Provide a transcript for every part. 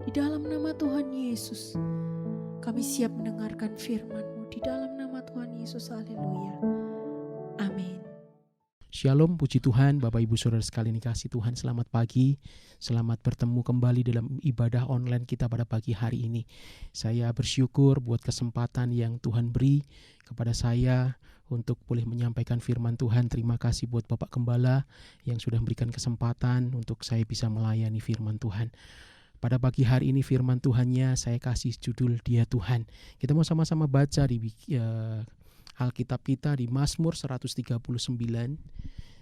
Di dalam nama Tuhan Yesus, kami siap mendengarkan firman-Mu. Di dalam nama Tuhan Yesus, haleluya. Amin. Shalom, puji Tuhan, Bapak Ibu Saudara sekalian dikasihi Tuhan, selamat pagi. Selamat bertemu kembali dalam ibadah online kita pada pagi hari ini. Saya bersyukur buat kesempatan yang Tuhan beri kepada saya untuk boleh menyampaikan firman Tuhan. Terima kasih buat Bapak Gembala yang sudah memberikan kesempatan untuk saya bisa melayani firman Tuhan. Pada pagi hari ini firman Tuhannya saya kasih judul Dia Tuhan. Kita mau sama-sama baca di Alkitab kita di Mazmur 139.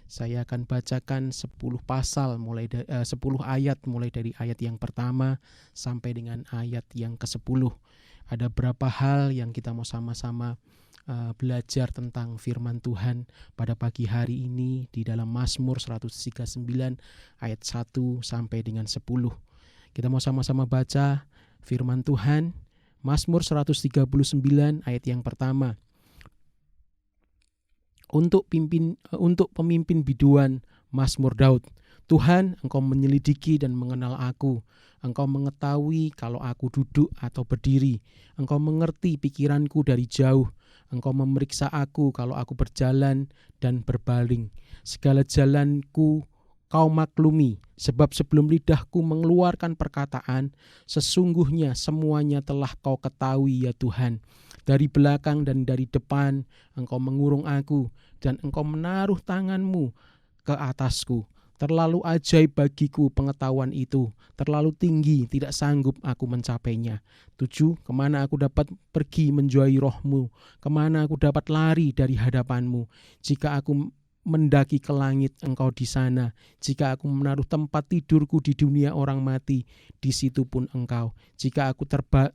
Saya akan bacakan 10 pasal 10 ayat mulai dari ayat yang pertama sampai dengan ayat yang ke-10. Ada berapa hal yang kita mau sama-sama belajar tentang firman Tuhan pada pagi hari ini di dalam Mazmur 139 ayat 1 sampai dengan 10. Kita mau sama-sama baca firman Tuhan. Mazmur 139 ayat yang pertama. Untuk pemimpin biduan, Mazmur Daud. Tuhan, Engkau menyelidiki dan mengenal aku. Engkau mengetahui kalau aku duduk atau berdiri. Engkau mengerti pikiranku dari jauh. Engkau memeriksa aku kalau aku berjalan dan berbaring. Segala jalanku Kau maklumi, sebab sebelum lidahku mengeluarkan perkataan, sesungguhnya semuanya telah Kau ketahui ya Tuhan. Dari belakang dan dari depan, Engkau mengurung aku, dan Engkau menaruh tangan-Mu ke atasku. Terlalu ajaib bagiku pengetahuan itu, terlalu tinggi, tidak sanggup aku mencapainya. 7. Kemana aku dapat pergi menjauhi roh-Mu? Kemana aku dapat lari dari hadapan-Mu? Jika aku mendaki ke langit, Engkau di sana. Jika aku menaruh tempat tidurku di dunia orang mati, di situ pun Engkau. Jika aku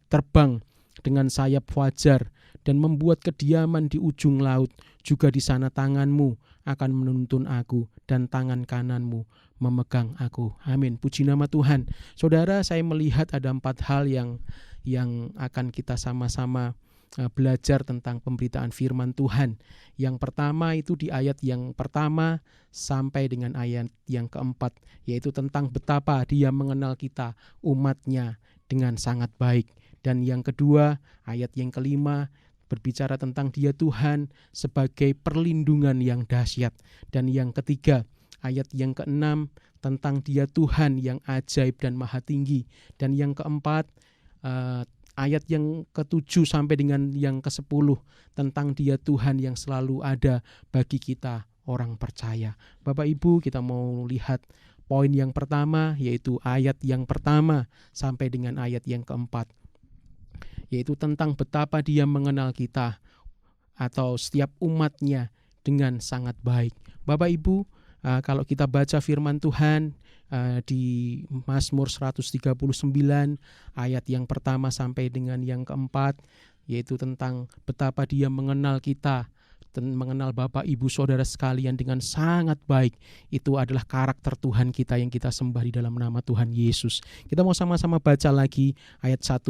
terbang dengan sayap fajar dan membuat kediaman di ujung laut, juga di sana tangan-Mu akan menuntun aku dan tangan kanan-Mu memegang aku. Amin. Puji nama Tuhan. Saudara, saya melihat ada 4 hal yang akan kita sama-sama belajar tentang pemberitaan firman Tuhan. Yang pertama itu di ayat yang pertama sampai dengan ayat yang keempat, yaitu tentang betapa Dia mengenal kita, umatnya, dengan sangat baik. Dan yang kedua, ayat yang kelima berbicara tentang Dia Tuhan sebagai perlindungan yang dahsyat. Dan yang ketiga, ayat yang keenam tentang Dia Tuhan yang ajaib dan maha tinggi. Dan yang keempat, ayat yang ke-7 sampai dengan yang ke-10 tentang Dia Tuhan yang selalu ada bagi kita orang percaya. Bapak Ibu, kita mau lihat poin yang pertama, yaitu ayat yang pertama sampai dengan ayat yang keempat, yaitu tentang betapa Dia mengenal kita atau setiap umatnya dengan sangat baik. Bapak Ibu, kalau kita baca firman Tuhan di Mazmur 139 ayat yang pertama sampai dengan yang keempat, yaitu tentang betapa Dia mengenal kita dan mengenal Bapak Ibu Saudara sekalian dengan sangat baik. Itu adalah karakter Tuhan kita yang kita sembah di dalam nama Tuhan Yesus. Kita mau sama-sama baca lagi ayat 1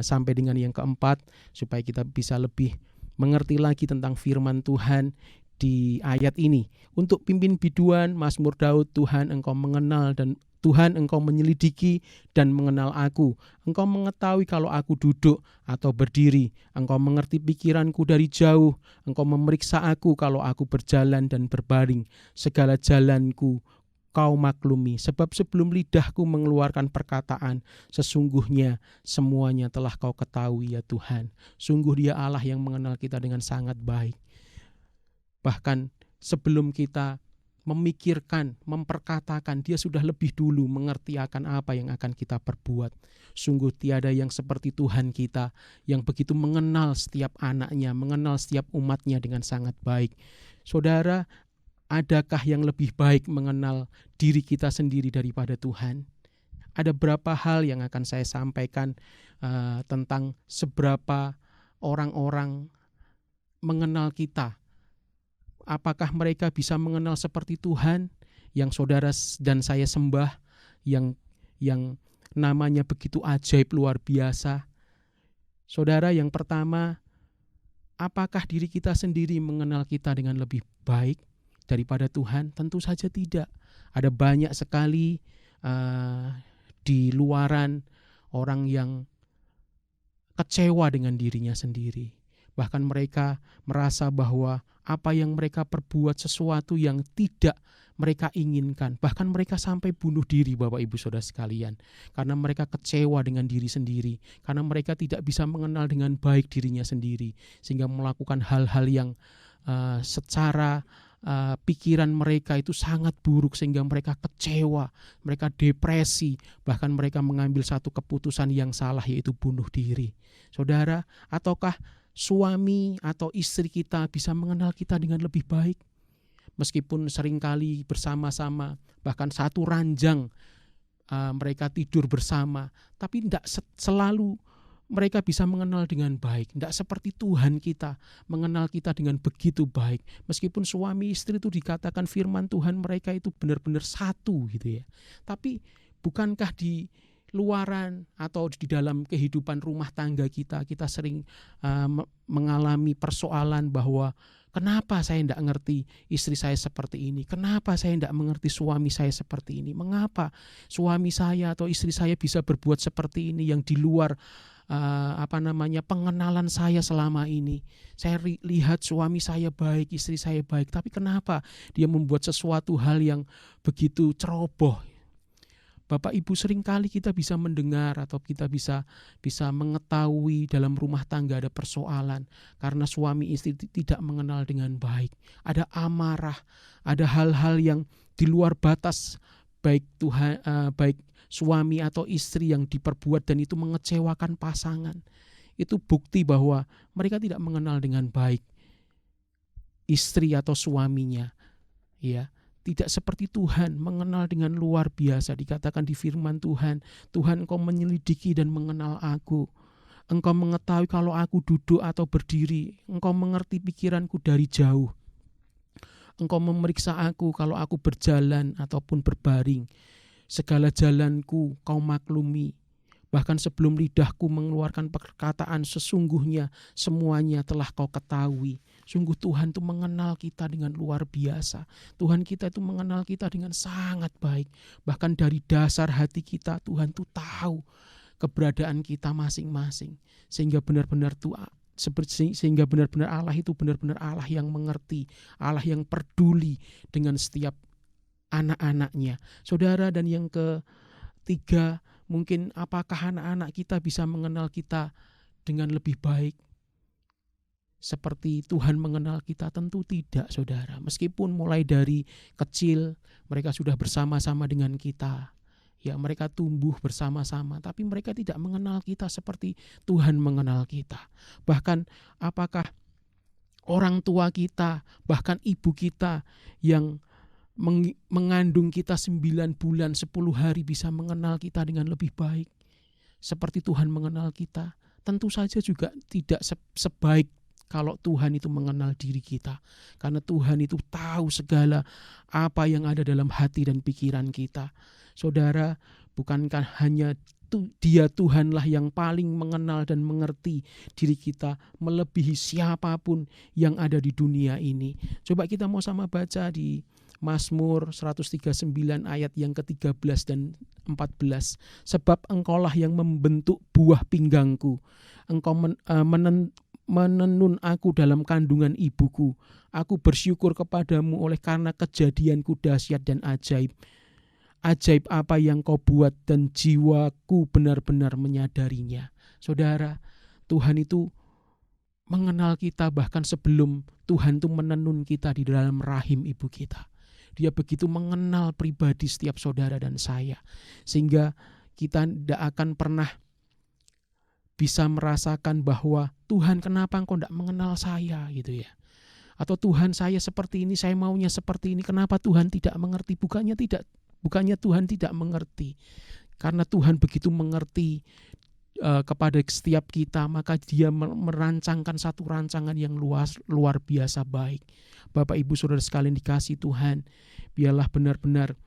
sampai dengan yang keempat supaya kita bisa lebih mengerti lagi tentang firman Tuhan di ayat ini. Untuk pimpin biduan, Mazmur Daud. Tuhan, Engkau mengenal dan Tuhan, Engkau menyelidiki dan mengenal aku. Engkau mengetahui kalau aku duduk atau berdiri. Engkau mengerti pikiranku dari jauh. Engkau memeriksa aku kalau aku berjalan dan berbaring. Segala jalanku Kau maklumi, sebab sebelum lidahku mengeluarkan perkataan, sesungguhnya semuanya telah Kau ketahui ya Tuhan. Sungguh Dia Allah yang mengenal kita dengan sangat baik. Bahkan sebelum kita memikirkan, memperkatakan, Dia sudah lebih dulu mengerti akan apa yang akan kita perbuat. Sungguh tiada yang seperti Tuhan kita, yang begitu mengenal setiap anaknya, mengenal setiap umatnya dengan sangat baik. Saudara, adakah yang lebih baik mengenal diri kita sendiri daripada Tuhan? Ada berapa hal yang akan saya sampaikan tentang seberapa orang-orang mengenal kita. Apakah mereka bisa mengenal seperti Tuhan yang saudara dan saya sembah, yang namanya begitu ajaib luar biasa? Saudara, yang pertama, apakah diri kita sendiri mengenal kita dengan lebih baik daripada Tuhan? Tentu saja tidak. Ada banyak sekali di luaran orang yang kecewa dengan dirinya sendiri. Bahkan mereka merasa bahwa apa yang mereka perbuat sesuatu yang tidak mereka inginkan. Bahkan mereka sampai bunuh diri, Bapak Ibu Saudara sekalian. Karena mereka kecewa dengan diri sendiri. Karena mereka tidak bisa mengenal dengan baik dirinya sendiri. Sehingga melakukan hal-hal yang secara pikiran mereka itu sangat buruk, sehingga mereka kecewa, mereka depresi, bahkan mereka mengambil satu keputusan yang salah, yaitu bunuh diri. Saudara, ataukah suami atau istri kita bisa mengenal kita dengan lebih baik? Meskipun seringkali bersama-sama, bahkan satu ranjang mereka tidur bersama, tapi tidak selalu mereka bisa mengenal dengan baik. Tidak seperti Tuhan kita mengenal kita dengan begitu baik. Meskipun suami istri itu dikatakan firman Tuhan mereka itu benar-benar satu gitu ya. Tapi bukankah di luaran atau di dalam kehidupan rumah tangga kita sering mengalami persoalan bahwa kenapa saya tidak mengerti istri saya seperti ini? Kenapa saya tidak mengerti suami saya seperti ini? Mengapa suami saya atau istri saya bisa berbuat seperti ini yang di luar pengenalan saya selama ini? Saya lihat suami saya baik, istri saya baik, tapi kenapa dia membuat sesuatu hal yang begitu ceroboh? Bapak Ibu, seringkali kita bisa mendengar atau kita bisa mengetahui dalam rumah tangga ada persoalan karena suami istri tidak mengenal dengan baik. Ada amarah, ada hal-hal yang di luar batas baik suami atau istri yang diperbuat dan itu mengecewakan pasangan. Itu bukti bahwa mereka tidak mengenal dengan baik istri atau suaminya. Ya. Tidak seperti Tuhan, mengenal dengan luar biasa. Dikatakan di firman Tuhan, Tuhan, Engkau menyelidiki dan mengenal aku. Engkau mengetahui kalau aku duduk atau berdiri. Engkau mengerti pikiranku dari jauh. Engkau memeriksa aku kalau aku berjalan ataupun berbaring. Segala jalanku Kau maklumi. Bahkan sebelum lidahku mengeluarkan perkataan, sesungguhnya semuanya telah Kau ketahui. Sungguh Tuhan itu mengenal kita dengan luar biasa. Tuhan kita itu mengenal kita dengan sangat baik. Bahkan dari dasar hati kita Tuhan itu tahu keberadaan kita masing-masing. Sehingga benar-benar Allah itu benar-benar Allah yang mengerti, Allah yang peduli dengan setiap anak-anaknya. Saudara, dan yang ketiga, mungkin apakah anak-anak kita bisa mengenal kita dengan lebih baik seperti Tuhan mengenal kita? Tentu tidak, saudara. Meskipun mulai dari kecil mereka sudah bersama-sama dengan kita, ya mereka tumbuh bersama-sama, tapi mereka tidak mengenal kita seperti Tuhan mengenal kita. Bahkan apakah orang tua kita, bahkan ibu kita yang mengandung kita 9 bulan 10 hari bisa mengenal kita dengan lebih baik seperti Tuhan mengenal kita? Tentu saja juga tidak sebaik kalau Tuhan itu mengenal diri kita. Karena Tuhan itu tahu segala apa yang ada dalam hati dan pikiran kita. Saudara, bukankah hanya Dia Tuhanlah yang paling mengenal dan mengerti diri kita melebihi siapapun yang ada di dunia ini. Coba kita mau sama baca di Mazmur 139 ayat yang ke-13 dan 14. Sebab Engkaulah yang membentuk buah pinggangku. Engkau menenun aku dalam kandungan ibuku. Aku bersyukur kepadamu oleh karena kejadianku dahsyat dan ajaib. Ajaib apa yang Kau buat dan jiwaku benar-benar menyadarinya. Saudara, Tuhan itu mengenal kita bahkan sebelum Tuhan itu menenun kita di dalam rahim ibu kita. Dia begitu mengenal pribadi setiap saudara dan saya, sehingga kita tidak akan pernah bisa merasakan bahwa Tuhan, kenapa Engkau tidak mengenal saya gitu ya. Atau Tuhan, saya seperti ini, saya maunya seperti ini, kenapa Tuhan tidak mengerti? Bukannya Tuhan tidak mengerti. Karena Tuhan begitu mengerti kepada setiap kita, maka Dia merancangkan satu rancangan yang luar biasa baik. Bapak Ibu Saudara sekalian dikasihi Tuhan, biarlah benar-benar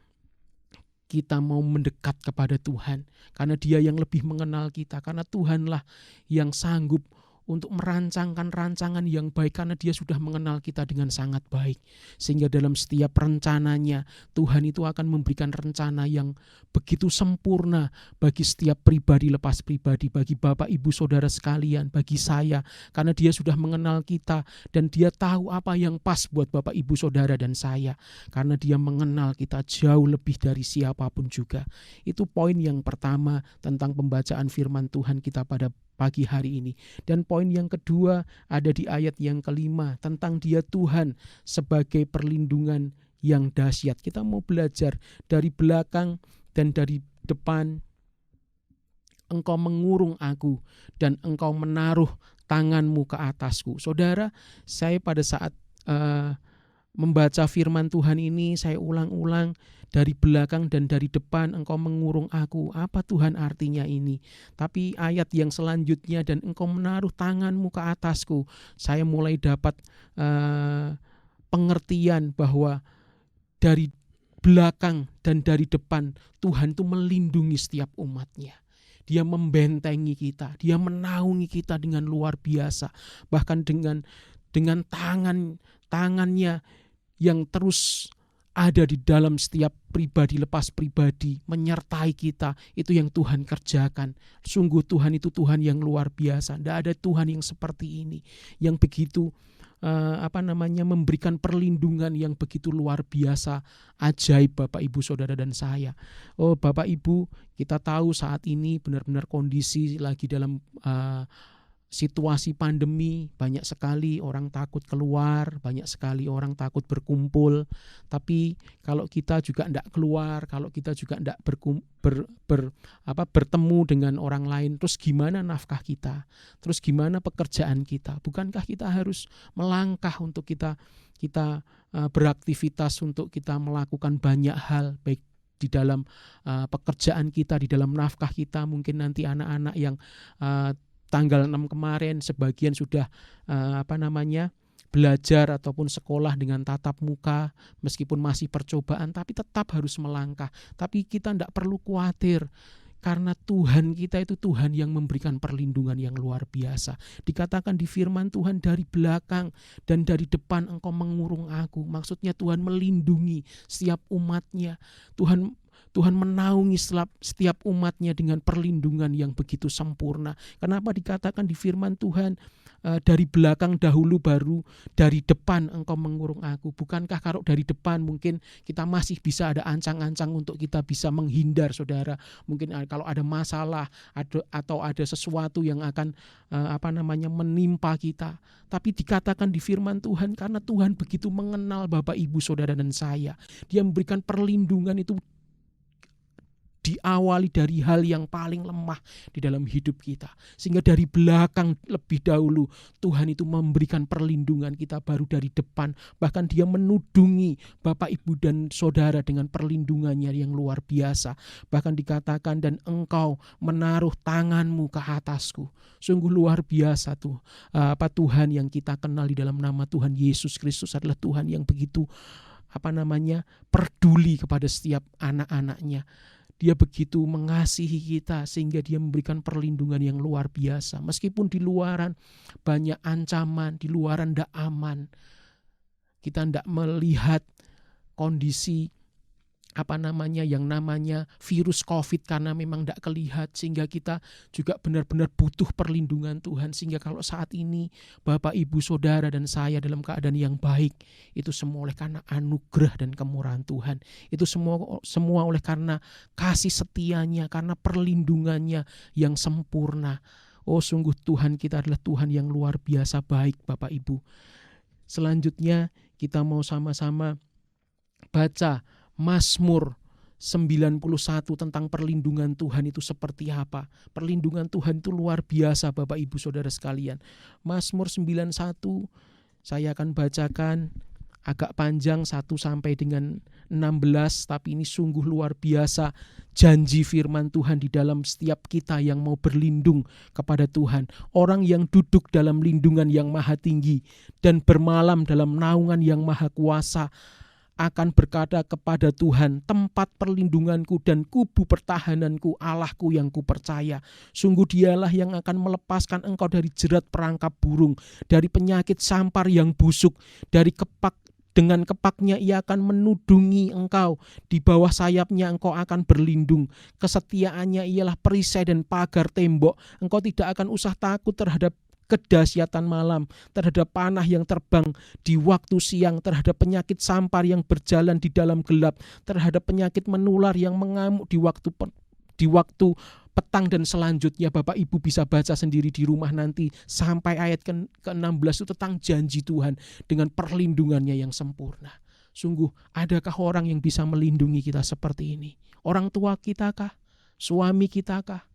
kita mau mendekat kepada Tuhan, karena Dia yang lebih mengenal kita, karena Tuhanlah yang sanggup untuk merancangkan rancangan yang baik karena dia sudah mengenal kita dengan sangat baik. Sehingga dalam setiap rencananya Tuhan itu akan memberikan rencana yang begitu sempurna bagi setiap pribadi lepas pribadi, bagi Bapak Ibu Saudara sekalian, bagi saya, karena dia sudah mengenal kita dan dia tahu apa yang pas buat Bapak Ibu Saudara dan saya, karena dia mengenal kita jauh lebih dari siapapun juga. Itu poin yang pertama tentang pembacaan firman Tuhan kita pada pagi hari ini. Dan poin yang kedua ada di ayat yang kelima tentang dia Tuhan sebagai perlindungan yang dahsyat. Kita mau belajar dari belakang dan dari depan. Engkau mengurung aku dan engkau menaruh tanganmu ke atasku. Saudara, saya pada saat membaca firman Tuhan ini, saya ulang-ulang dari belakang dan dari depan engkau mengurung aku. Apa Tuhan artinya ini? Tapi ayat yang selanjutnya, dan engkau menaruh tanganmu ke atasku, saya mulai dapat pengertian bahwa dari belakang dan dari depan Tuhan itu melindungi setiap umatnya. Dia membentengi kita, dia menaungi kita dengan luar biasa. Bahkan dengan tangannya yang terus ada di dalam setiap pribadi lepas pribadi, menyertai kita, itu yang Tuhan kerjakan. Sungguh Tuhan itu Tuhan yang luar biasa. Tidak ada Tuhan yang seperti ini, yang begitu memberikan perlindungan yang begitu luar biasa, ajaib Bapak Ibu Saudara dan saya. Oh Bapak Ibu, kita tahu saat ini benar-benar kondisi lagi dalam situasi pandemi, banyak sekali orang takut keluar, banyak sekali orang takut berkumpul. Tapi kalau kita juga tidak keluar, kalau kita juga tidak bertemu dengan orang lain, terus gimana nafkah kita? Terus gimana pekerjaan kita? Bukankah kita harus melangkah untuk kita beraktivitas, untuk kita melakukan banyak hal, baik di dalam pekerjaan kita, di dalam nafkah kita. Mungkin nanti anak-anak yang tanggal 6 kemarin sebagian sudah belajar ataupun sekolah dengan tatap muka, meskipun masih percobaan, tapi tetap harus melangkah. Tapi kita tidak perlu khawatir, karena Tuhan kita itu Tuhan yang memberikan perlindungan yang luar biasa. Dikatakan di firman Tuhan, dari belakang dan dari depan engkau mengurung aku. Maksudnya Tuhan melindungi setiap umatnya. Tuhan menaungi setiap umatnya dengan perlindungan yang begitu sempurna. Kenapa dikatakan di firman Tuhan, dari belakang dahulu baru dari depan engkau mengurung aku? Bukankah kalau dari depan mungkin kita masih bisa ada ancang-ancang untuk kita bisa menghindar, saudara? Mungkin kalau ada masalah atau ada sesuatu yang akan menimpa kita. Tapi dikatakan di firman Tuhan, karena Tuhan begitu mengenal Bapak Ibu Saudara dan saya, dia memberikan perlindungan itu diawali dari hal yang paling lemah di dalam hidup kita. Sehingga dari belakang lebih dahulu Tuhan itu memberikan perlindungan kita, baru dari depan. Bahkan dia menudungi Bapak Ibu dan Saudara dengan perlindungannya yang luar biasa. Bahkan dikatakan, dan engkau menaruh tanganmu ke atasku. Sungguh luar biasa tuh. Tuhan yang kita kenal di dalam nama Tuhan Yesus Kristus adalah Tuhan yang begitu peduli kepada setiap anak-anaknya. Dia begitu mengasihi kita sehingga dia memberikan perlindungan yang luar biasa. Meskipun di luaran banyak ancaman, di luaran tidak aman, kita tidak melihat kondisi yang namanya virus COVID, karena memang tidak kelihatan, sehingga kita juga benar-benar butuh perlindungan Tuhan. Sehingga kalau saat ini Bapak Ibu Saudara dan saya dalam keadaan yang baik, itu semua oleh karena anugerah dan kemurahan Tuhan. Itu semua oleh karena kasih setianya, karena perlindungannya yang sempurna. Oh sungguh Tuhan kita adalah Tuhan yang luar biasa baik, Bapak Ibu. Selanjutnya kita mau sama-sama baca Mazmur 91 tentang perlindungan Tuhan itu seperti apa. Perlindungan Tuhan itu luar biasa Bapak Ibu Saudara sekalian. Mazmur 91 saya akan bacakan, agak panjang 1 sampai dengan 16, tapi ini sungguh luar biasa janji firman Tuhan di dalam setiap kita yang mau berlindung kepada Tuhan. Orang yang duduk dalam lindungan yang maha tinggi dan bermalam dalam naungan yang maha kuasa akan berkata kepada Tuhan, tempat perlindunganku dan kubu pertahananku, Allahku yang kupercaya. Sungguh dialah yang akan melepaskan engkau dari jerat perangkap burung, dari penyakit sampar yang busuk, dari dengan kepaknya ia akan menudungi engkau, di bawah sayapnya engkau akan berlindung. Kesetiaannya ialah perisai dan pagar tembok. Engkau tidak akan usah takut terhadap kedahsyatan malam, terhadap panah yang terbang di waktu siang, terhadap penyakit sampar yang berjalan di dalam gelap, terhadap penyakit menular yang mengamuk di waktu petang dan selanjutnya. Bapak Ibu bisa baca sendiri di rumah nanti sampai ayat ke-16 itu tentang janji Tuhan dengan perlindungannya yang sempurna. Sungguh, adakah orang yang bisa melindungi kita seperti ini? Orang tua kita kah? Suami kita kah?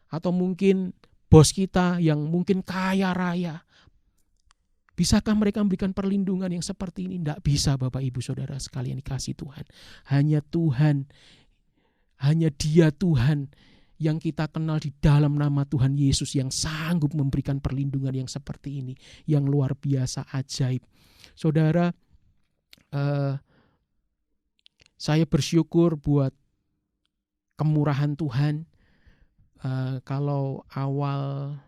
Atau mungkin bos kita yang mungkin kaya raya. Bisakah mereka memberikan perlindungan yang seperti ini? Tidak bisa, Bapak Ibu Saudara sekalian dikasih Tuhan. Hanya Tuhan, hanya Dia Tuhan yang kita kenal di dalam nama Tuhan Yesus yang sanggup memberikan perlindungan yang seperti ini, yang luar biasa ajaib. Saudara, saya bersyukur buat kemurahan Tuhan. Kalau awal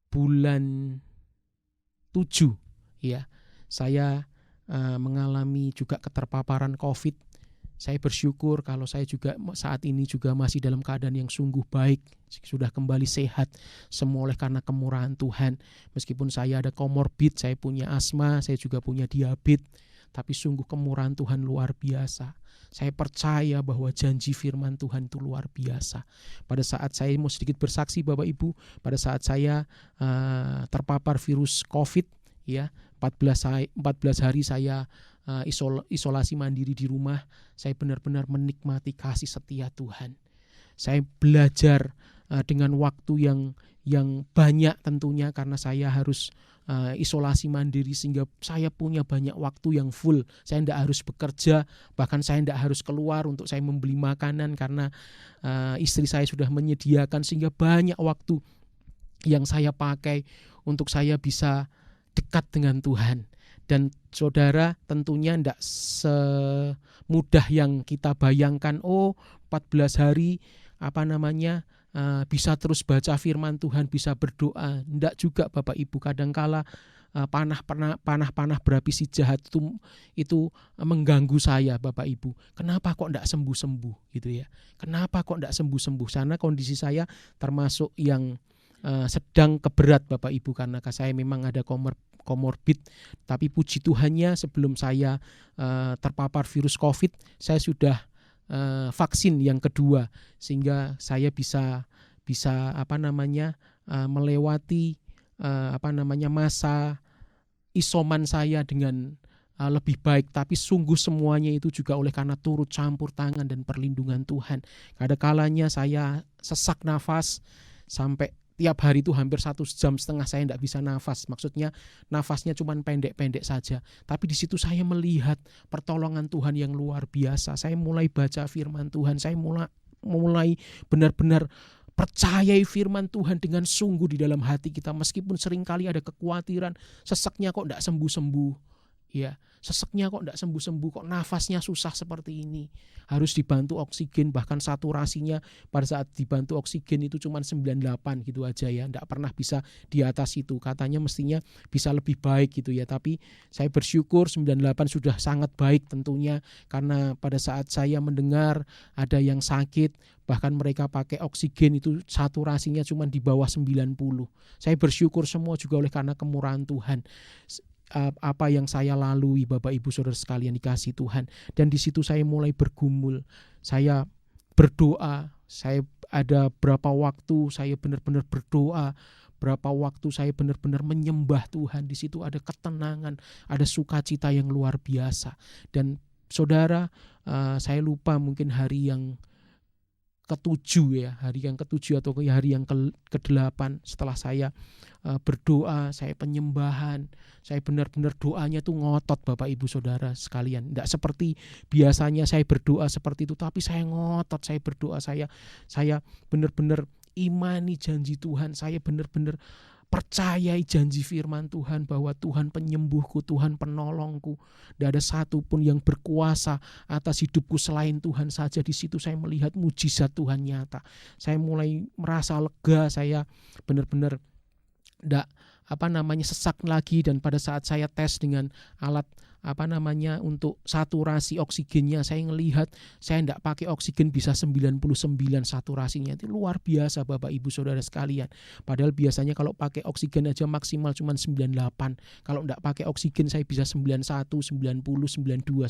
bulan 7 ya, saya mengalami juga keterpaparan COVID. Saya bersyukur kalau saya juga saat ini juga masih dalam keadaan yang sungguh baik, sudah kembali sehat, semua oleh karena kemurahan Tuhan. Meskipun saya ada komorbid, saya punya asma, saya juga punya diabetes, tapi sungguh kemurahan Tuhan luar biasa. Saya percaya bahwa janji firman Tuhan itu luar biasa. Pada saat saya mau sedikit bersaksi Bapak Ibu, pada saat saya terpapar virus COVID ya, 14 hari saya isolasi mandiri di rumah, saya benar-benar menikmati kasih setia Tuhan. Saya belajar dengan waktu yang banyak tentunya karena saya harus isolasi mandiri sehingga saya punya banyak waktu yang full. Saya tidak harus bekerja, bahkan saya tidak harus keluar untuk saya membeli makanan karena istri saya sudah menyediakan, sehingga banyak waktu yang saya pakai untuk saya bisa dekat dengan Tuhan. Dan saudara, tentunya tidak semudah yang kita bayangkan, 14 hari bisa terus baca firman Tuhan, bisa berdoa. Tidak juga Bapak Ibu, kadangkala panah berapi si jahat itu mengganggu saya Bapak Ibu. Kenapa kok tidak sembuh-sembuh gitu ya? Kenapa kok tidak sembuh-sembuh? Karena kondisi saya termasuk yang sedang keberat Bapak Ibu, karena saya memang ada komorbid. Tapi puji Tuhannya sebelum saya terpapar virus COVID, saya sudah vaksin yang kedua, sehingga saya bisa melewati masa isoman saya dengan lebih baik. Tapi sungguh semuanya itu juga oleh karena turut campur tangan dan perlindungan Tuhan. Kadang-kalanya saya sesak nafas sampai tiap hari itu hampir 1,5 jam saya tidak bisa nafas. Maksudnya nafasnya cuma pendek-pendek saja. Tapi di situ saya melihat pertolongan Tuhan yang luar biasa. Saya mulai baca firman Tuhan. Saya mulai benar-benar percayai firman Tuhan dengan sungguh di dalam hati kita. Meskipun seringkali ada kekhawatiran, sesaknya kok tidak sembuh-sembuh. Ya, seseknya kok tidak sembuh-sembuh, kok nafasnya susah seperti ini. Harus dibantu oksigen, bahkan saturasinya pada saat dibantu oksigen itu cuma 98 gitu aja ya, tidak pernah bisa di atas itu. Katanya mestinya bisa lebih baik gitu ya, tapi saya bersyukur 98 sudah sangat baik tentunya, karena pada saat saya mendengar ada yang sakit, bahkan mereka pakai oksigen itu saturasinya cuma di bawah 90. Saya bersyukur semua juga oleh karena kemurahan Tuhan. Apa yang saya lalui Bapak Ibu Saudara sekalian dikasih Tuhan, dan di situ saya mulai bergumul, saya berdoa. Saya ada berapa waktu saya benar-benar berdoa, berapa waktu saya benar-benar menyembah Tuhan. Di situ ada ketenangan, ada sukacita yang luar biasa. Dan saudara, saya lupa mungkin hari yang ke-7 ya, hari yang ke-7 atau hari yang ke-8 setelah saya berdoa, saya penyembahan, saya benar-benar doanya tuh ngotot Bapak Ibu Saudara sekalian. Tidak seperti biasanya saya berdoa seperti itu, tapi saya ngotot, saya berdoa, saya benar-benar imani janji Tuhan, saya benar-benar Percayai janji firman Tuhan bahwa Tuhan penyembuhku, Tuhan penolongku. Tidak ada satupun yang berkuasa atas hidupku selain Tuhan saja. Di situ saya melihat mujizat Tuhan nyata. Saya mulai merasa lega, saya benar-benar tidak sesak lagi. Dan pada saat saya tes dengan alat untuk saturasi oksigennya, saya ngelihat saya tidak pakai oksigen bisa 99 saturasinya. Itu luar biasa Bapak Ibu Saudara sekalian. Padahal biasanya kalau pakai oksigen aja maksimal cuma 98. Kalau tidak pakai oksigen saya bisa 91, 90, 92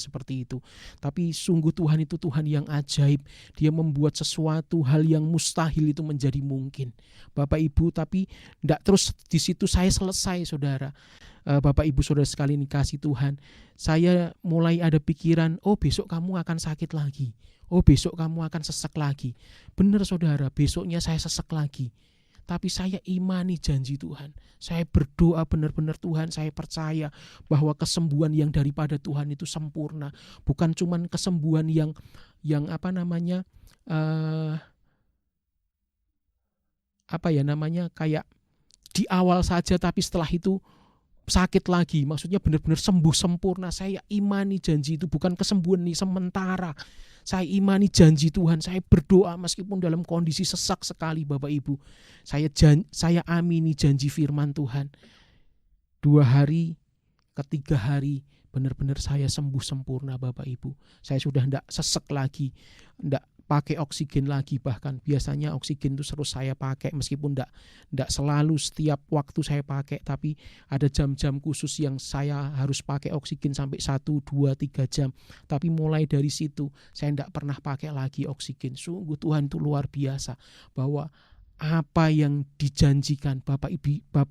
seperti itu. Tapi sungguh Tuhan itu Tuhan yang ajaib. Dia membuat sesuatu hal yang mustahil itu menjadi mungkin. Bapak Ibu, tapi tidak terus di situ saya selesai Saudara. Bapak Ibu Saudara sekalian dikasih Tuhan, saya mulai ada pikiran, oh besok kamu akan sakit lagi, oh besok kamu akan sesek lagi. Benar Saudara, besoknya saya sesek lagi. Tapi saya imani janji Tuhan. Saya berdoa benar-benar Tuhan, saya percaya bahwa kesembuhan yang daripada Tuhan itu sempurna. Bukan cuman kesembuhan yang kayak di awal saja tapi setelah itu sakit lagi, maksudnya benar-benar sembuh sempurna. Saya imani janji itu bukan kesembuhan nih sementara. Saya imani janji Tuhan. Saya berdoa meskipun dalam kondisi sesak sekali Bapak Ibu. Saya amini janji firman Tuhan. 2 hari, ketiga hari benar-benar saya sembuh sempurna Bapak Ibu. Saya sudah tidak sesek lagi, tidak pakai oksigen lagi. Bahkan biasanya oksigen itu terus saya pakai meskipun tidak selalu setiap waktu saya pakai, tapi ada jam-jam khusus yang saya harus pakai oksigen sampai 1, 2, 3 jam. Tapi mulai dari situ saya tidak pernah pakai lagi oksigen. Sungguh Tuhan itu luar biasa bahwa apa yang dijanjikan Bapak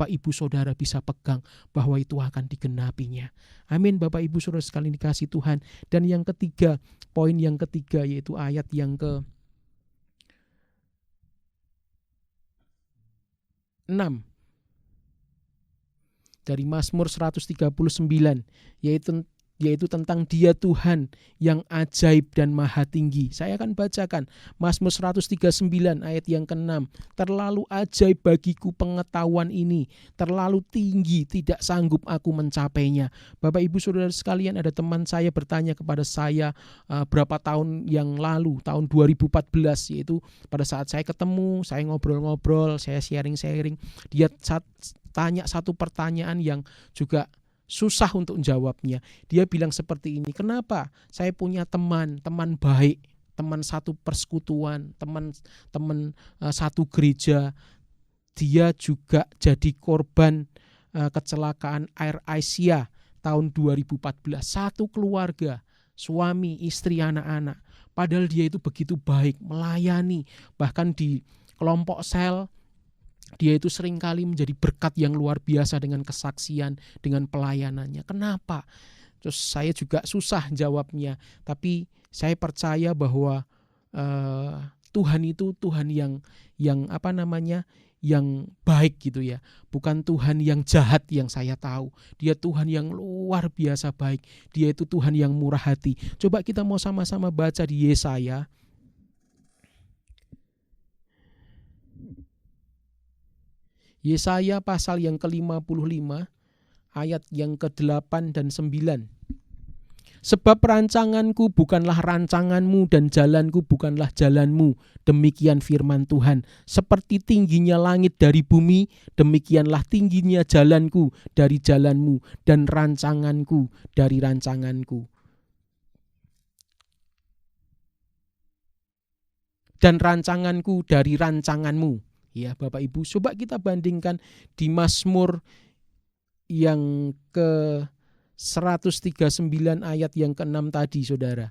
Ibu Saudara bisa pegang bahwa itu akan digenapinya. Amin Bapak Ibu Saudara sekalian dikasih Tuhan. Dan yang ketiga, poin yang ketiga yaitu ayat yang ke-6 dari Mazmur 139 yaitu tentang Dia Tuhan yang ajaib dan maha tinggi. Saya akan bacakan Mazmur 139 ayat yang ke-6. Terlalu ajaib bagiku pengetahuan ini, terlalu tinggi tidak sanggup aku mencapainya. Bapak Ibu Saudara sekalian, ada teman saya bertanya kepada saya berapa tahun yang lalu, tahun 2014, yaitu pada saat saya ketemu, saya ngobrol-ngobrol, saya sharing-sharing, dia tanya satu pertanyaan yang juga susah untuk jawabnya. Dia bilang seperti ini, kenapa saya punya teman baik, teman satu persekutuan, teman satu gereja, dia juga jadi korban kecelakaan Air Asia tahun 2014. Satu keluarga, suami, istri, anak-anak. Padahal dia itu begitu baik, melayani, bahkan di kelompok sel dia itu seringkali menjadi berkat yang luar biasa dengan kesaksian, dengan pelayanannya. Kenapa? Terus saya juga susah jawabnya. Tapi saya percaya bahwa Tuhan itu Tuhan yang baik gitu ya. Bukan Tuhan yang jahat yang saya tahu. Dia Tuhan yang luar biasa baik. Dia itu Tuhan yang murah hati. Coba kita mau sama-sama baca di Yesaya. Yesaya pasal yang ke-55 ayat yang ke-8 dan 9. Sebab rancanganku bukanlah rancanganmu dan jalanku bukanlah jalanmu. Demikian firman Tuhan. Seperti tingginya langit dari bumi, demikianlah tingginya jalanku dari jalanmu dan rancanganku dari rancanganku. Dan rancanganku dari rancanganmu. Ya Bapak Ibu, coba kita bandingkan di Mazmur yang ke-139 ayat yang ke-6 tadi Saudara.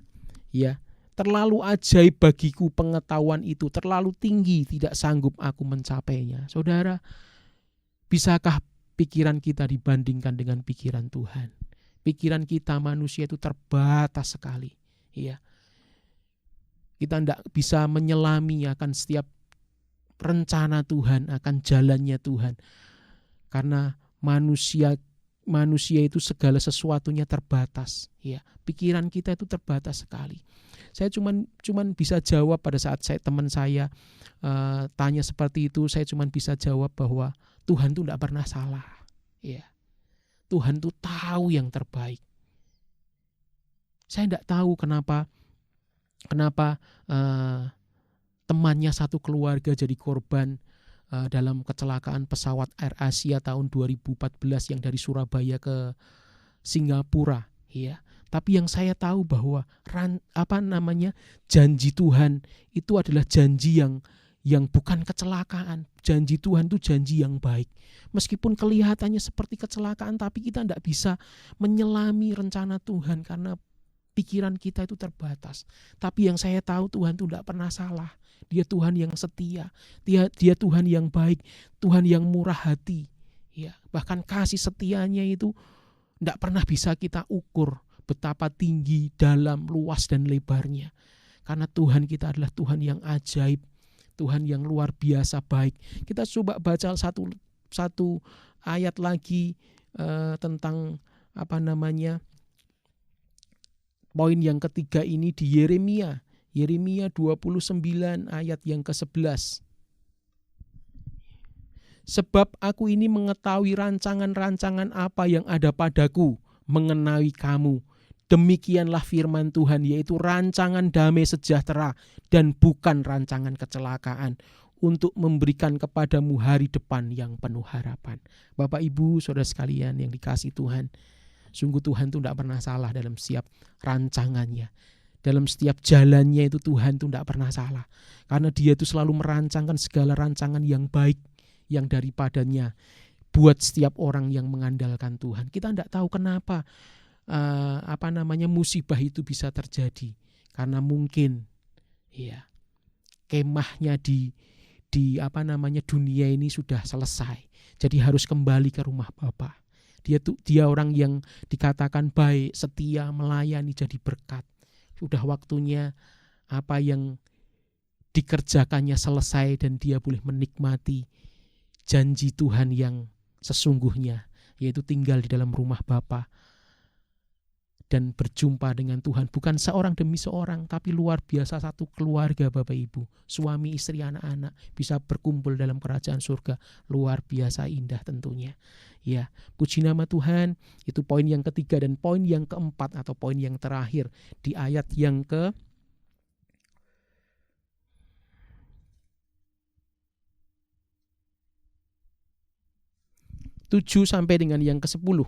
Ya, terlalu ajaib bagiku pengetahuan itu, terlalu tinggi tidak sanggup aku mencapainya. Saudara, bisakah pikiran kita dibandingkan dengan pikiran Tuhan? Pikiran kita manusia itu terbatas sekali. Ya. Kita tidak bisa menyelami akan setiap rencana Tuhan, akan jalannya Tuhan. Karena manusia manusia itu segala sesuatunya terbatas, ya. Pikiran kita itu terbatas sekali. Saya cuman bisa jawab pada saat teman saya tanya seperti itu, saya cuman bisa jawab bahwa Tuhan tuh tidak pernah salah, ya. Tuhan tuh tahu yang terbaik. Saya tidak tahu kenapa temannya satu keluarga jadi korban dalam kecelakaan pesawat Air Asia tahun 2014 yang dari Surabaya ke Singapura, ya. Tapi yang saya tahu bahwa janji Tuhan itu adalah janji yang bukan kecelakaan. Janji Tuhan itu janji yang baik. Meskipun kelihatannya seperti kecelakaan, tapi kita tidak bisa menyelami rencana Tuhan karena pikiran kita itu terbatas. Tapi yang saya tahu Tuhan itu tidak pernah salah. Dia Tuhan yang setia. Dia Tuhan yang baik. Tuhan yang murah hati. Ya, bahkan kasih setianya itu tidak pernah bisa kita ukur betapa tinggi, dalam, luas dan lebarnya. Karena Tuhan kita adalah Tuhan yang ajaib, Tuhan yang luar biasa baik. Kita coba baca satu ayat lagi tentang poin yang ketiga ini di Yeremia 29 ayat yang ke-11. Sebab aku ini mengetahui rancangan-rancangan apa yang ada padaku mengenai kamu. Demikianlah firman Tuhan, yaitu rancangan damai sejahtera dan bukan rancangan kecelakaan, untuk memberikan kepadamu hari depan yang penuh harapan. Bapak, Ibu, saudara sekalian yang dikasihi Tuhan, sungguh Tuhan itu tidak pernah salah dalam setiap rancangannya. Dalam setiap jalannya itu Tuhan itu tidak pernah salah. Karena Dia itu selalu merancangkan segala rancangan yang baik yang daripadanya buat setiap orang yang mengandalkan Tuhan. Kita tidak tahu kenapa musibah itu bisa terjadi. Karena mungkin ya kemahnya di dunia ini sudah selesai. Jadi harus kembali ke rumah Bapa. Dia orang yang dikatakan baik, setia, melayani, jadi berkat. Sudah waktunya apa yang dikerjakannya selesai dan dia boleh menikmati janji Tuhan yang sesungguhnya, yaitu tinggal di dalam rumah Bapa dan berjumpa dengan Tuhan, bukan seorang demi seorang, tapi luar biasa satu keluarga Bapak Ibu, suami, istri, anak-anak bisa berkumpul dalam kerajaan surga. Luar biasa indah tentunya. Ya, puji nama Tuhan. Itu poin yang ketiga. Dan poin yang keempat atau poin yang terakhir di ayat yang ke 7 sampai dengan yang ke-10.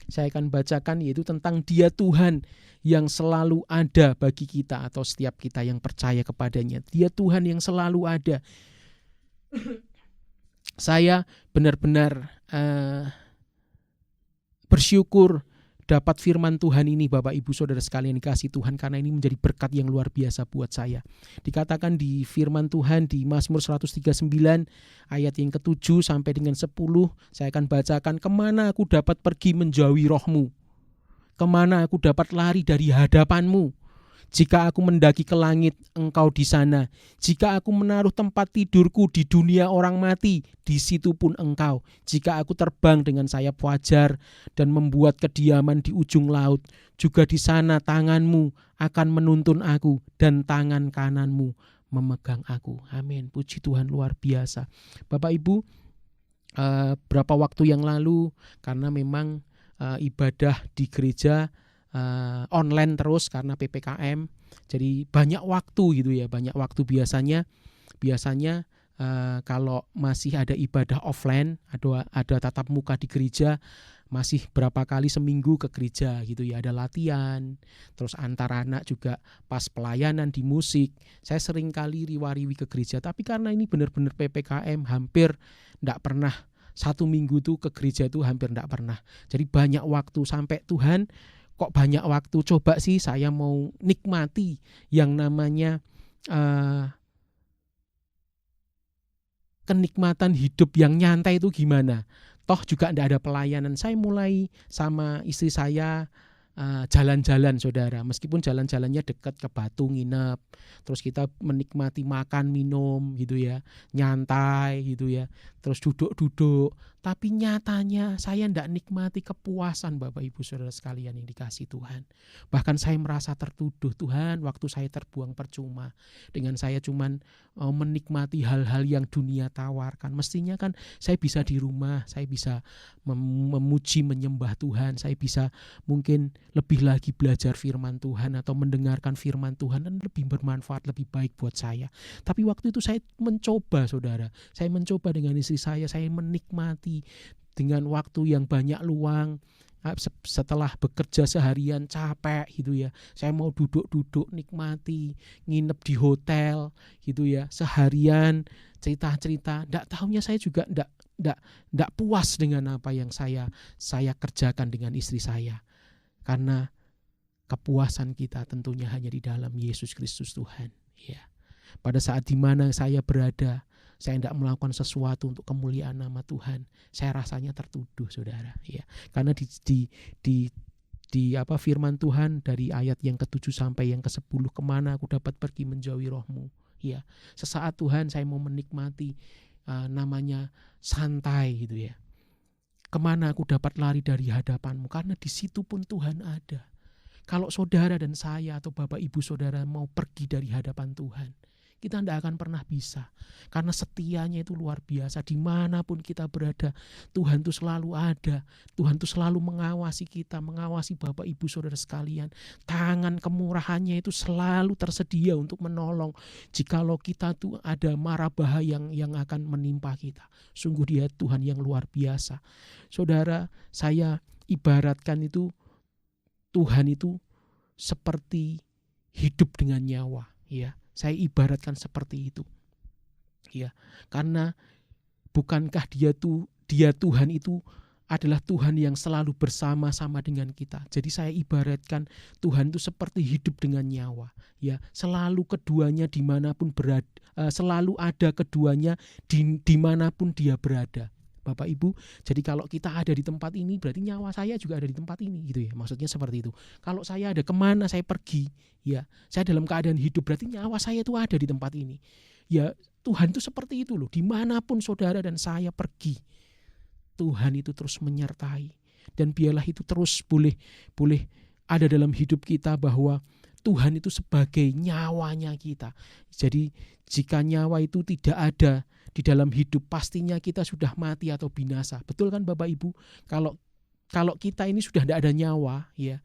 Saya akan bacakan, yaitu tentang Dia Tuhan yang selalu ada bagi kita atau setiap kita yang percaya kepadanya. Dia Tuhan yang selalu ada. Saya benar-benar bersyukur dapat firman Tuhan ini, Bapak Ibu Saudara sekalian dikasihi Tuhan, karena ini menjadi berkat yang luar biasa buat saya. Dikatakan di firman Tuhan di Mazmur 139 ayat yang ke-7 sampai dengan 10, saya akan bacakan. Kemana aku dapat pergi menjauhi rohmu? Kemana aku dapat lari dari hadapanmu? Jika aku mendaki ke langit, engkau di sana. Jika aku menaruh tempat tidurku di dunia orang mati, di situ pun engkau. Jika aku terbang dengan sayap fajar dan membuat kediaman di ujung laut, juga di sana tanganmu akan menuntun aku dan tangan kananmu memegang aku. Amin. Puji Tuhan, luar biasa. Bapak Ibu, berapa waktu yang lalu, karena memang ibadah di gereja online terus karena PPKM, jadi banyak waktu gitu ya, banyak waktu. Biasanya kalau masih ada ibadah offline, ada tatap muka di gereja, masih berapa kali seminggu ke gereja gitu ya, ada latihan, terus antar anak juga pas pelayanan di musik, saya sering kali riwa-riwi ke gereja. Tapi karena ini benar-benar PPKM, hampir enggak pernah, 1 minggu tuh ke gereja tuh hampir enggak pernah. Jadi banyak waktu, sampai Tuhan, kok banyak waktu, coba sih saya mau nikmati yang namanya kenikmatan hidup yang nyantai itu gimana. Toh juga enggak ada pelayanan. Saya mulai sama istri saya jalan-jalan, saudara. Meskipun jalan-jalannya dekat, ke Batu nginep, terus kita menikmati makan minum gitu ya, nyantai gitu ya, terus duduk-duduk, Tapi nyatanya saya tidak nikmati kepuasan Bapak Ibu Saudara sekalian yang dikasih Tuhan. Bahkan saya merasa tertuduh, Tuhan waktu saya terbuang percuma. Dengan saya cuman menikmati hal-hal yang dunia tawarkan. Mestinya kan saya bisa di rumah, saya bisa memuji, menyembah Tuhan. Saya bisa mungkin lebih lagi belajar firman Tuhan atau mendengarkan firman Tuhan dan lebih bermanfaat, lebih baik buat saya. Tapi waktu itu saya mencoba saudara. Saya mencoba dengan istri saya menikmati dengan waktu yang banyak luang. Setelah bekerja seharian capek gitu ya, saya mau duduk-duduk nikmati, nginep di hotel gitu ya, seharian cerita-cerita. Nggak tahunya saya juga nggak puas dengan apa yang saya kerjakan dengan istri saya. Karena kepuasan kita tentunya hanya di dalam Yesus Kristus Tuhan ya. Pada saat dimana saya berada, saya tidak melakukan sesuatu untuk kemuliaan nama Tuhan, saya rasanya tertuduh saudara ya. Karena di firman Tuhan dari ayat yang ke-7 sampai yang ke-10, kemana aku dapat pergi menjauhi rohmu ya. Sesaat Tuhan saya mau menikmati namanya santai gitu ya. Kemana aku dapat lari dari hadapanmu, karena di situ pun Tuhan ada. Kalau saudara dan saya atau bapak ibu saudara mau pergi dari hadapan Tuhan, kita tidak akan pernah bisa. Karena setianya itu luar biasa. Dimanapun kita berada, Tuhan itu selalu ada. Tuhan itu selalu mengawasi kita, mengawasi bapak ibu saudara sekalian. Tangan kemurahannya itu selalu tersedia untuk menolong jikalau kita tuh ada mara bahaya yang akan menimpa kita. Sungguh Dia Tuhan yang luar biasa. Saudara, saya ibaratkan itu Tuhan itu seperti hidup dengan nyawa ya. Saya ibaratkan seperti itu. Ya, karena bukankah dia Tuhan itu adalah Tuhan yang selalu bersama-sama dengan kita. Jadi saya ibaratkan Tuhan itu seperti hidup dengan nyawa. Ya, selalu keduanya dimanapun berada, selalu ada keduanya dimanapun dia berada. Bapak Ibu, jadi kalau kita ada di tempat ini berarti nyawa saya juga ada di tempat ini gitu ya. Maksudnya seperti itu. Kalau saya ada kemana saya pergi, ya saya dalam keadaan hidup berarti nyawa saya itu ada di tempat ini. Ya Tuhan itu seperti itu loh. Dimanapun saudara dan saya pergi, Tuhan itu terus menyertai. Dan biarlah itu terus boleh ada dalam hidup kita bahwa Tuhan itu sebagai nyawanya kita. Jadi jika nyawa itu tidak ada di dalam hidup, pastinya kita sudah mati atau binasa. Betul kan Bapak Ibu? Kalau kita ini sudah tidak ada nyawa, ya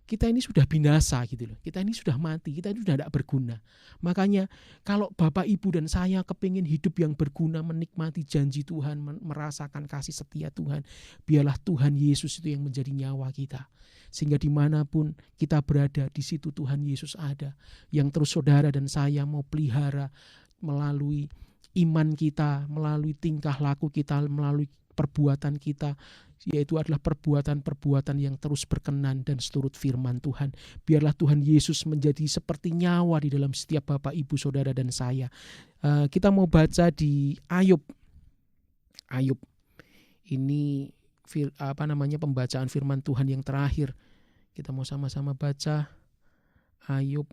kita ini sudah binasa gitu loh. Kita ini sudah mati, kita ini sudah tidak berguna. Makanya kalau Bapak Ibu dan saya kepingin hidup yang berguna, menikmati janji Tuhan, merasakan kasih setia Tuhan, biarlah Tuhan Yesus itu yang menjadi nyawa kita. Sehingga dimanapun kita berada, di situ Tuhan Yesus ada. Yang terus saudara dan saya mau pelihara melalui iman kita, melalui tingkah laku kita, melalui perbuatan kita, yaitu adalah perbuatan-perbuatan yang terus berkenan dan seturut firman Tuhan. Biarlah Tuhan Yesus menjadi seperti nyawa di dalam setiap Bapak, Ibu, Saudara dan saya. Kita mau baca di Ayub. Ini pembacaan firman Tuhan yang terakhir. Kita mau sama-sama baca Ayub.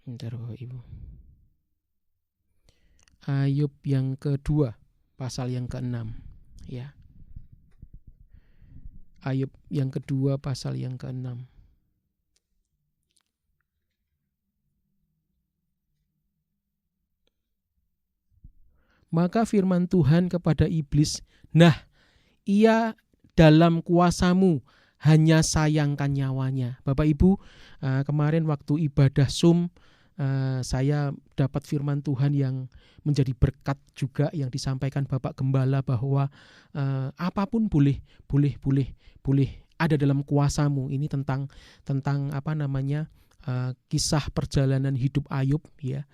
Bentar Bapak Ibu. Ayub yang kedua, pasal yang ke-6 ya. Ayub yang kedua, pasal yang ke-6. Maka firman Tuhan kepada iblis, "Nah, ia dalam kuasamu, hanya sayangkan nyawanya." Bapak Ibu, kemarin waktu ibadah Zoom, saya dapat firman Tuhan yang menjadi berkat juga yang disampaikan Bapak Gembala bahwa apapun boleh ada dalam kuasamu. Ini tentang kisah perjalanan hidup Ayub ya.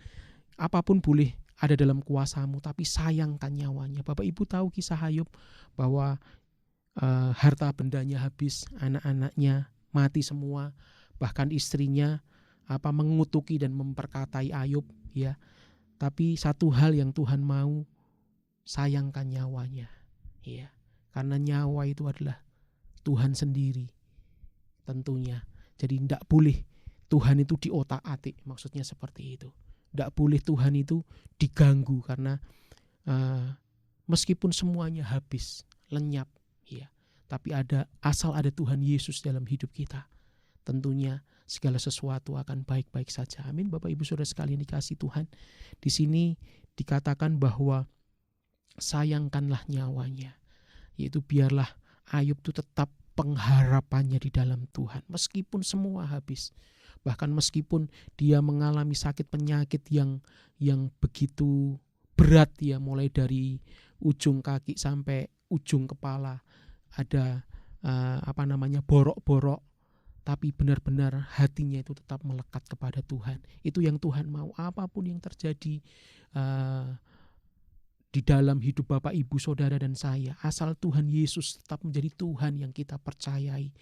Apapun boleh ada dalam kuasamu, tapi sayangkan nyawanya. Bapak Ibu tahu kisah Ayub bahwa harta bendanya habis, anak-anaknya mati semua, bahkan istrinya mengutuki dan memperkatai Ayub ya. Tapi satu hal yang Tuhan mau, sayangkan nyawanya ya. Karena nyawa itu adalah Tuhan sendiri tentunya. Jadi tidak boleh Tuhan itu diotak-atik, maksudnya seperti itu. Tidak boleh Tuhan itu diganggu, karena meskipun semuanya habis, lenyap, ya, tapi asal ada Tuhan Yesus dalam hidup kita, tentunya segala sesuatu akan baik-baik saja. Amin. Bapak Ibu Saudara sekalian dikasih Tuhan, di sini dikatakan bahwa sayangkanlah nyawanya, yaitu biarlah Ayub itu tetap pengharapannya di dalam Tuhan meskipun semua habis. Bahkan meskipun dia mengalami sakit penyakit yang begitu berat, ya, mulai dari ujung kaki sampai ujung kepala ada borok-borok, tapi benar-benar hatinya itu tetap melekat kepada Tuhan. Itu yang Tuhan mau. Apapun yang terjadi di dalam hidup Bapak, Ibu, Saudara, dan saya, asal Tuhan Yesus tetap menjadi Tuhan yang kita percayai,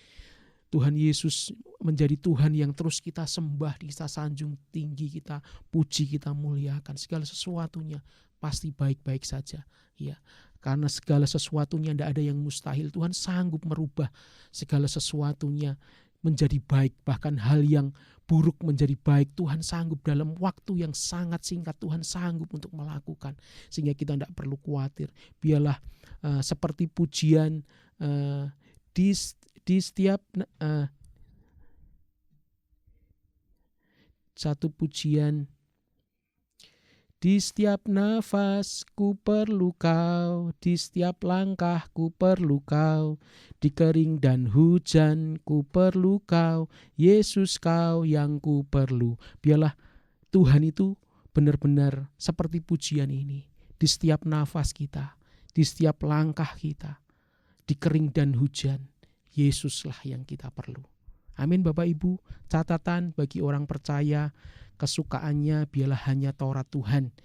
Tuhan Yesus menjadi Tuhan yang terus kita sembah, kita sanjung tinggi, kita puji, kita muliakan, segala sesuatunya pasti baik-baik saja, ya. Karena segala sesuatunya tidak ada yang mustahil. Tuhan sanggup merubah segala sesuatunya menjadi baik, bahkan hal yang buruk menjadi baik. Tuhan sanggup dalam waktu yang sangat singkat, Tuhan sanggup untuk melakukan, sehingga kita tidak perlu khawatir. Biarlah seperti pujian di setiap satu pujian, di setiap nafas ku perlu kau, di setiap langkah ku perlu kau, di kering dan hujan ku perlu kau, Yesus kau yang ku perlu. Biarlah Tuhan itu benar-benar seperti pujian ini, di setiap nafas kita, di setiap langkah kita, di kering dan hujan, Yesuslah yang kita perlu. Amin. Bapak Ibu, catatan bagi orang percaya, kesukaannya biarlah hanya Taurat Tuhan,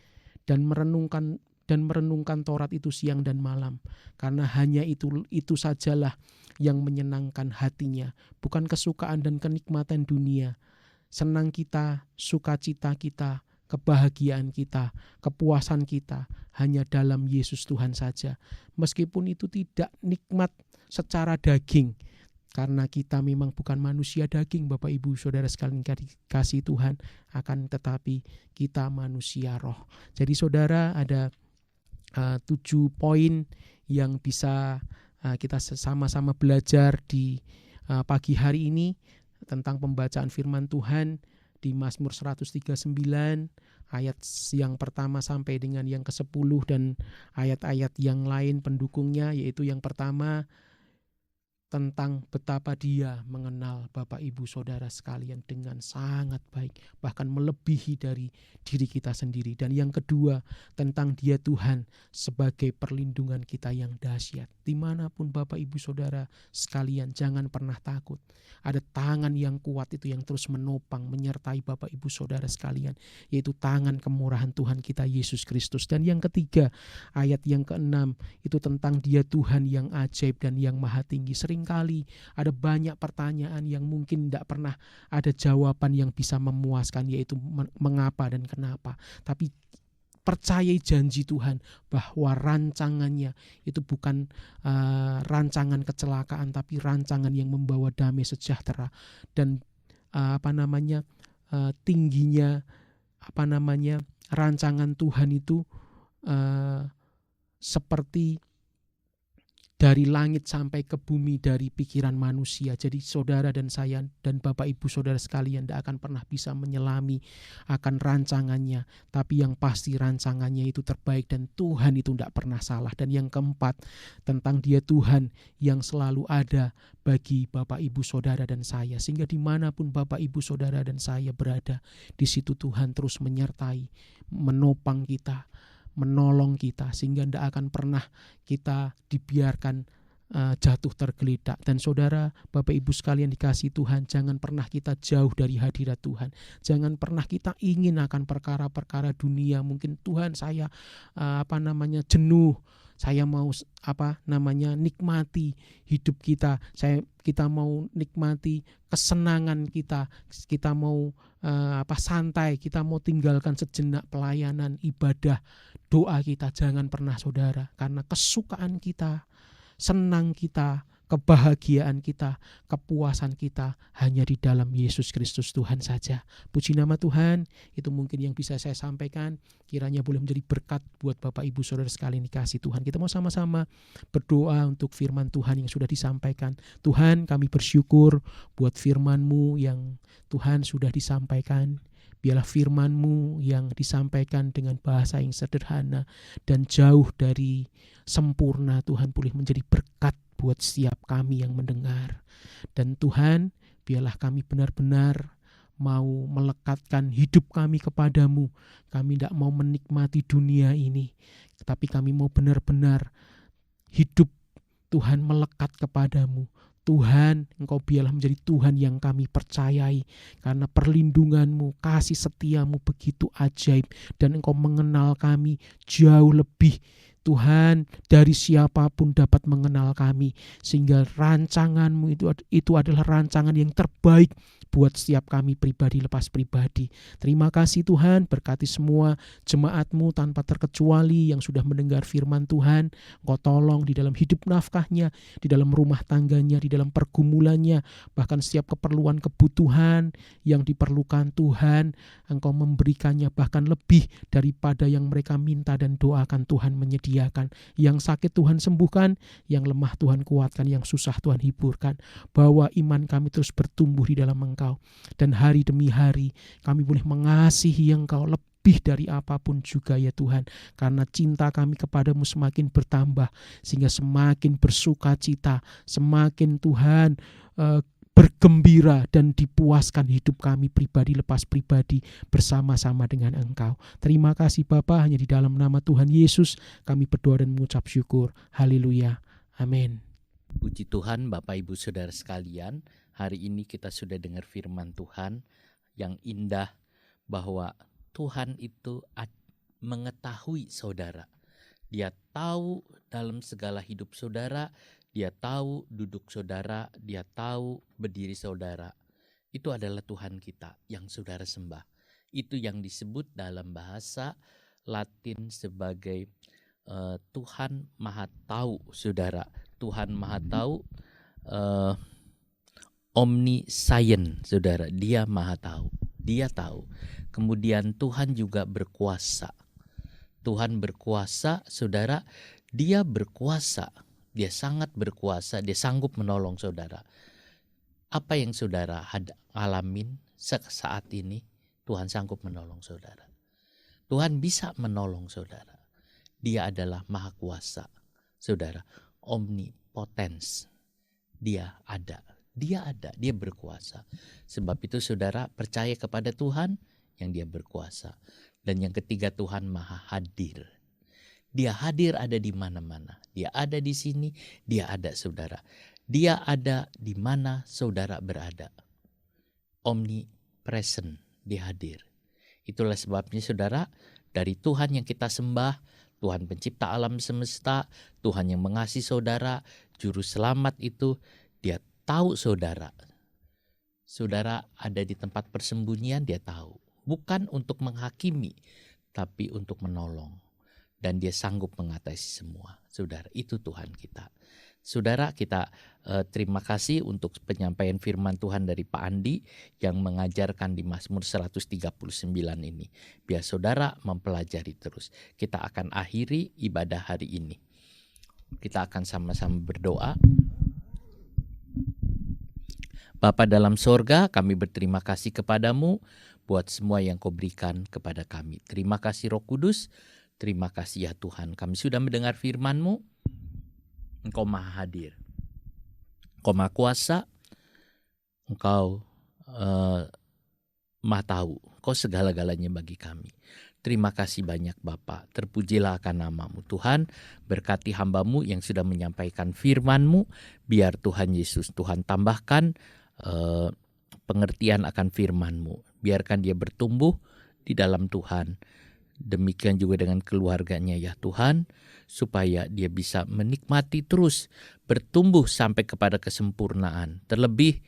dan merenungkan Taurat itu siang dan malam, karena hanya itu sajalah yang menyenangkan hatinya, bukan kesukaan dan kenikmatan dunia. Senang kita, sukacita kita, kebahagiaan kita, kepuasan kita hanya dalam Yesus Tuhan saja. Meskipun itu tidak nikmat secara daging, karena kita memang bukan manusia daging, Bapak Ibu Saudara sekalian kasih Tuhan, akan tetapi kita manusia roh. Jadi saudara, ada 7 poin yang bisa kita sama-sama belajar di pagi hari ini tentang pembacaan firman Tuhan di Mazmur 139 ayat yang pertama sampai dengan yang ke-10, dan ayat-ayat yang lain pendukungnya, yaitu yang pertama tentang betapa dia mengenal Bapak Ibu Saudara sekalian dengan sangat baik, bahkan melebihi dari diri kita sendiri. Dan yang kedua, tentang dia Tuhan sebagai perlindungan kita yang dahsyat. Dimanapun Bapak Ibu Saudara sekalian, jangan pernah takut. Ada tangan yang kuat itu yang terus menopang, menyertai Bapak Ibu Saudara sekalian, yaitu tangan kemurahan Tuhan kita Yesus Kristus. Dan yang ketiga, ayat yang ke-6 itu tentang dia Tuhan yang ajaib dan yang maha tinggi. Seringkali ada banyak pertanyaan yang mungkin tidak pernah ada jawaban yang bisa memuaskan, yaitu mengapa dan kenapa. Tapi percayai janji Tuhan bahwa rancangannya itu bukan rancangan kecelakaan, tapi rancangan yang membawa damai sejahtera. Dan tingginya rancangan Tuhan itu seperti dari langit sampai ke bumi, dari pikiran manusia. Jadi saudara dan saya dan Bapak Ibu Saudara sekalian tidak akan pernah bisa menyelami akan rancangannya. Tapi yang pasti rancangannya itu terbaik, dan Tuhan itu tidak pernah salah. Dan yang keempat, tentang dia Tuhan yang selalu ada bagi Bapak Ibu Saudara dan saya. Sehingga dimanapun Bapak Ibu Saudara dan saya berada, di situ Tuhan terus menyertai, menopang kita, menolong kita, sehingga tidak akan pernah kita dibiarkan jatuh tergeletak. Dan saudara, Bapak Ibu sekalian dikasih Tuhan, jangan pernah kita jauh dari hadirat Tuhan. Jangan pernah kita ingin akan perkara-perkara dunia. Mungkin Tuhan, saya jenuh, saya mau nikmati hidup kita, kita mau nikmati kesenangan kita mau santai, kita mau tinggalkan sejenak pelayanan, ibadah, doa kita. Jangan pernah saudara, karena kesukaan kita, senang kita, kebahagiaan kita, kepuasan kita hanya di dalam Yesus Kristus Tuhan saja. Puji nama Tuhan, itu mungkin yang bisa saya sampaikan. Kiranya boleh menjadi berkat buat Bapak Ibu Saudara sekalian dikasih Tuhan. Kita mau sama-sama berdoa untuk firman Tuhan yang sudah disampaikan. Tuhan, kami bersyukur buat firman-Mu yang Tuhan sudah disampaikan. Biarlah firman-Mu yang disampaikan dengan bahasa yang sederhana dan jauh dari sempurna, Tuhan, boleh menjadi berkat buat setiap kami yang mendengar. Dan Tuhan, biarlah kami benar-benar mau melekatkan hidup kami kepadamu. Kami tidak mau menikmati dunia ini, tetapi kami mau benar-benar hidup Tuhan melekat kepadamu. Tuhan, Engkau biarlah menjadi Tuhan yang kami percayai, karena perlindungan-Mu, kasih setiamu begitu ajaib, dan Engkau mengenal kami jauh lebih, Tuhan, dari siapapun dapat mengenal kami, sehingga rancangan-Mu itu adalah rancangan yang terbaik buat setiap kami pribadi lepas pribadi. Terima kasih Tuhan, berkati semua jemaat-Mu tanpa terkecuali yang sudah mendengar firman Tuhan. Engkau tolong di dalam hidup nafkahnya, di dalam rumah tangganya, di dalam pergumulannya, bahkan setiap keperluan kebutuhan yang diperlukan Tuhan, Engkau memberikannya bahkan lebih daripada yang mereka minta dan doakan. Tuhan menyediakan. Yang sakit Tuhan sembuhkan, yang lemah Tuhan kuatkan, yang susah Tuhan hiburkan. Bawa iman kami terus bertumbuh di dalam Engkau, dan hari demi hari kami boleh mengasihi Engkau lebih dari apapun juga ya Tuhan, karena cinta kami kepadamu semakin bertambah, sehingga semakin bersuka cita, semakin Tuhan bergembira dan dipuaskan hidup kami pribadi lepas pribadi bersama-sama dengan Engkau. Terima kasih Bapa, hanya di dalam nama Tuhan Yesus kami berdoa dan mengucap syukur. Haleluya. Amin. Puji Tuhan, Bapak Ibu Saudara sekalian, hari ini kita sudah dengar firman Tuhan yang indah, bahwa Tuhan itu mengetahui saudara. Dia tahu dalam segala hidup saudara, Dia tahu duduk saudara, Dia tahu berdiri saudara. Itu adalah Tuhan kita yang saudara sembah. Itu yang disebut dalam bahasa Latin sebagai Tuhan Maha Tahu, saudara. Tuhan Maha Tahu, omniscient, saudara. Dia Maha Tahu, Dia tahu. Kemudian Tuhan juga berkuasa. Tuhan berkuasa, saudara. Dia berkuasa. Dia sangat berkuasa. Dia sanggup menolong saudara. Apa yang saudara alamin saat ini, Tuhan sanggup menolong saudara. Tuhan bisa menolong saudara. Dia adalah Maha Kuasa, saudara. Omnipotence. Dia ada. Dia berkuasa. Sebab itu saudara percaya kepada Tuhan yang Dia berkuasa. Dan yang ketiga, Tuhan Maha Hadir. Dia hadir, ada di mana-mana. Dia ada di sini, Dia ada saudara. Dia ada di mana saudara berada. Omnipresent, Dia hadir. Itulah sebabnya saudara, dari Tuhan yang kita sembah, Tuhan pencipta alam semesta, Tuhan yang mengasihi saudara, juru selamat itu, Dia tahu saudara. Saudara ada di tempat persembunyian, Dia tahu. Bukan untuk menghakimi, tapi untuk menolong. Dan Dia sanggup mengatasi semua. Saudara, itu Tuhan kita. Saudara, kita terima kasih untuk penyampaian firman Tuhan dari Pak Andi yang mengajarkan di Mazmur 139 ini. Biar saudara mempelajari terus. Kita akan akhiri ibadah hari ini. Kita akan sama-sama berdoa. Bapa dalam sorga, kami berterima kasih kepadamu buat semua yang Kau berikan kepada kami. Terima kasih Roh Kudus, terima kasih ya Tuhan. Kami sudah mendengar firman-Mu, Engkau Maha Hadir, Engkau Maha Kuasa, Engkau Maha Tahu, Engkau segala-galanya bagi kami. Terima kasih banyak Bapa, terpujilah akan nama-Mu. Tuhan, berkati hamba-Mu yang sudah menyampaikan firman-Mu, biar Tuhan Yesus, Tuhan tambahkan pengertian akan firman-Mu. Biarkan dia bertumbuh di dalam Tuhan. Demikian juga dengan keluarganya ya Tuhan, supaya dia bisa menikmati terus, bertumbuh sampai kepada kesempurnaan. Terlebih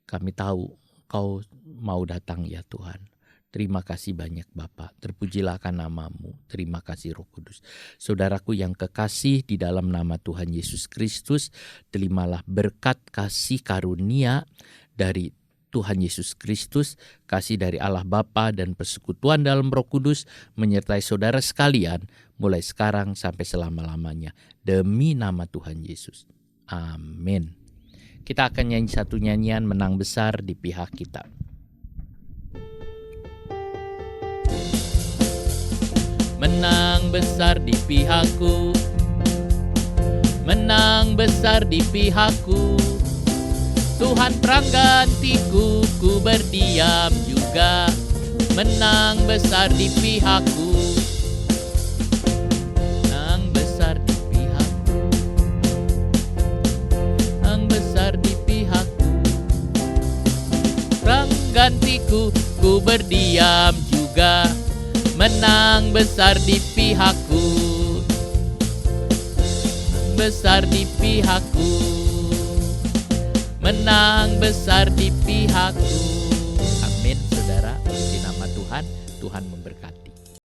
kami tahu Kau mau datang ya Tuhan. Terima kasih banyak Bapa, terpujilah akan namamu. Terima kasih Roh Kudus. Saudaraku yang kekasih, di dalam nama Tuhan Yesus Kristus, terimalah berkat kasih karunia dari Tuhan Yesus Kristus, kasih dari Allah Bapa dan persekutuan dalam Roh Kudus menyertai saudara sekalian mulai sekarang sampai selama-lamanya. Demi nama Tuhan Yesus. Amin. Kita akan nyanyi satu nyanyian Menang Besar di Pihak Kita. Menang besar di pihakku, menang besar di pihakku. Tuhan perang gantiku, ku berdiam juga. Menang besar di pihakku, menang besar di pihakku, menang besar di pihakku. Perang gantiku, ku berdiam juga. Menang besar di pihakku, besar di pihakku, menang besar di pihakku. Amin saudara, di nama Tuhan, Tuhan